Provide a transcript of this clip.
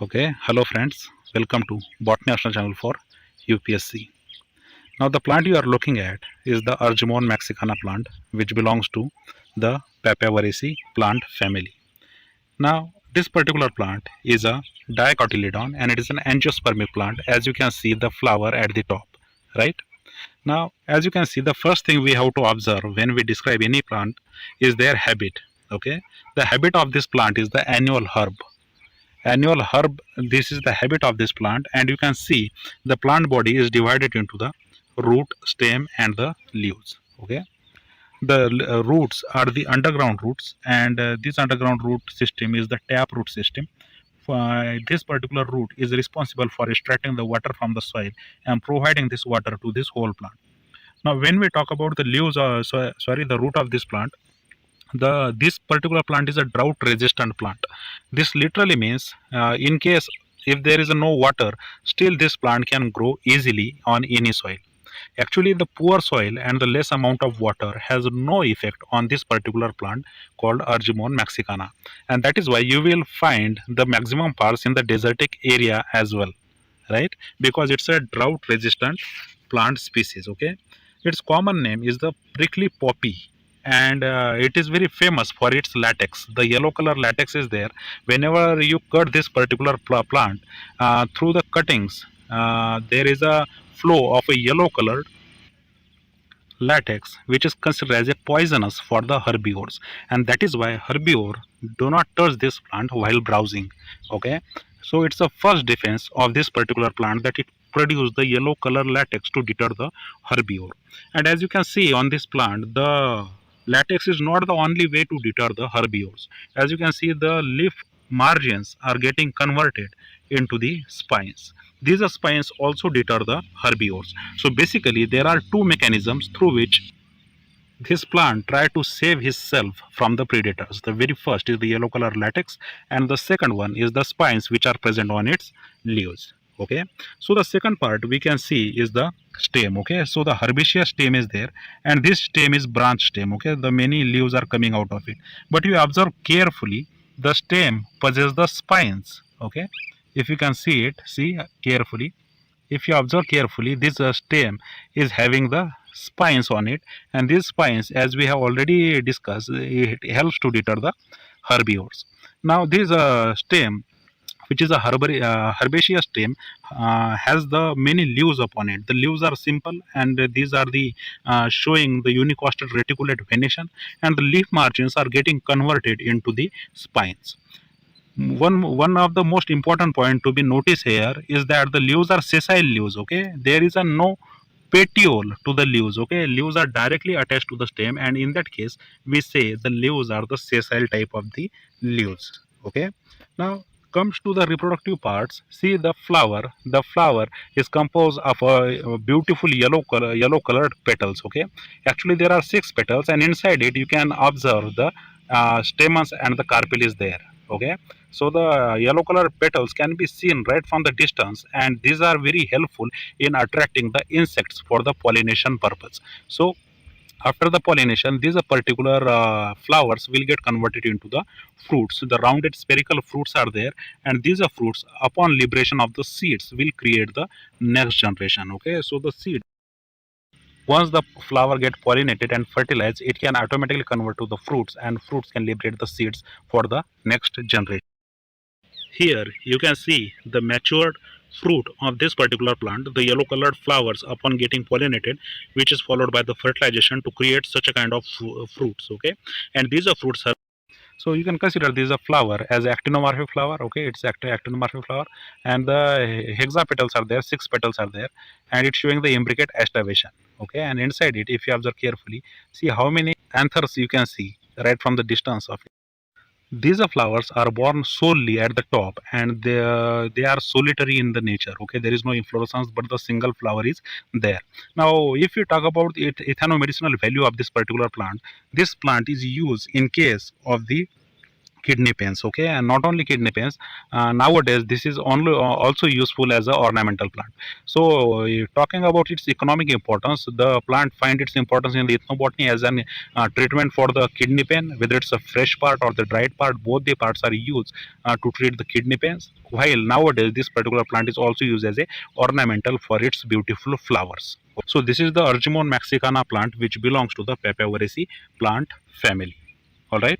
Okay, hello friends, welcome to Botany National Channel for UPSC. Now, the plant you are looking at is the Argemone mexicana plant, which belongs to the Papaver plant family. Now, this particular plant is a dicotyledon and it is an angiospermic plant, as you can see the flower at the top, right? Now, as you can see, the first thing we have to observe when we describe any plant is their habit. Okay, the habit of this plant is the annual herb. This is the habit of this plant, and you can see the plant body is divided into the root, stem and the leaves. Okay, the roots are the underground roots, and this underground root system is the tap root system. This particular root is responsible for extracting the water from the soil and providing this water to this whole plant. Now when we talk about the leaves, the root of this plant, the this particular plant is a drought resistant plant. This literally means, in case if there is no water, still this plant can grow easily on any soil. Actually, the poor soil and the less amount of water has no effect on this particular plant called Argemone mexicana, and that is why you will find the maximum parts in the desertic area as well, right? Because it's a drought resistant plant species. Okay, its common name is the prickly poppy, and it is very famous for its latex. The yellow color latex is there. Whenever you cut this particular plant, through the cuttings, there is a flow of a yellow colored latex, which is considered as a poisonous for the herbivores, and that is why herbivore do not touch this plant while browsing. Okay, so it's the first defense of this particular plant, that it produce the yellow color latex to deter the herbivore. And as you can see on this plant, the latex is not the only way to deter the herbivores. As you can see, the leaf margins are getting converted into the spines. These spines also deter the herbivores. So basically, there are two mechanisms through which this plant try to save itself from the predators. The very first is the yellow color latex, and the second one is the spines which are present on its leaves. Okay, so the second part we can see is the stem. Okay, so the herbaceous stem is there, and this stem is branch stem. Okay, the many leaves are coming out of it, but you observe carefully, the stem possesses the spines. Okay, if you can see it, see carefully. If you observe carefully, this stem is having the spines on it, and these spines, as we have already discussed, it helps to deter the herbivores. Now this stem, which is a herbaceous stem, has the many leaves upon it. The leaves are simple, and these are the showing the unicostal reticulate venation, and the leaf margins are getting converted into the spines. One of the most important point to be noticed here is that the leaves are sessile leaves. Okay, there is a no petiole to the leaves. Okay, leaves are directly attached to the stem, and in that case we say the leaves are the sessile type of the leaves. Okay, now comes to the reproductive parts. See the flower is composed of a beautiful yellow colored petals. Okay, actually there are six petals, and inside it you can observe the stamens and the carpel is there. Okay, so the yellow color petals can be seen right from the distance, and these are very helpful in attracting the insects for the pollination purpose. So after the pollination, these particular flowers will get converted into the fruits. The rounded spherical fruits are there, and these are fruits, upon liberation of the seeds, will create the next generation. Okay, so the seed, once the flower get pollinated and fertilized, it can automatically convert to the fruits, and fruits can liberate the seeds for the next generation. Here you can see the matured fruit of this particular plant, the yellow colored flowers upon getting pollinated, which is followed by the fertilization to create such a kind of fruits. Okay, and these are fruits are, so you can consider this a flower as actinomorphic flower. Okay, it's actinomorphic flower, and the hexapetals are there, six petals are there, and it's showing the imbricate aestivation. Okay, and inside it, if you observe carefully, see how many anthers you can see right from the distance of it. These flowers are born solely at the top, and they are solitary in the nature. Okay, there is no inflorescence, but the single flower is there. Now if you talk about it, ethnomedicinal value of this particular plant, this plant is used in case of the kidney pains. Okay, and not only kidney pains, nowadays this is only also useful as a ornamental plant. So talking about its economic importance, the plant find its importance in the ethnobotany as an treatment for the kidney pain, whether it's a fresh part or the dried part. Both the parts are used to treat the kidney pains, while nowadays this particular plant is also used as a ornamental for its beautiful flowers. So this is the Argemone mexicana plant, which belongs to the Papaver plant family. All right.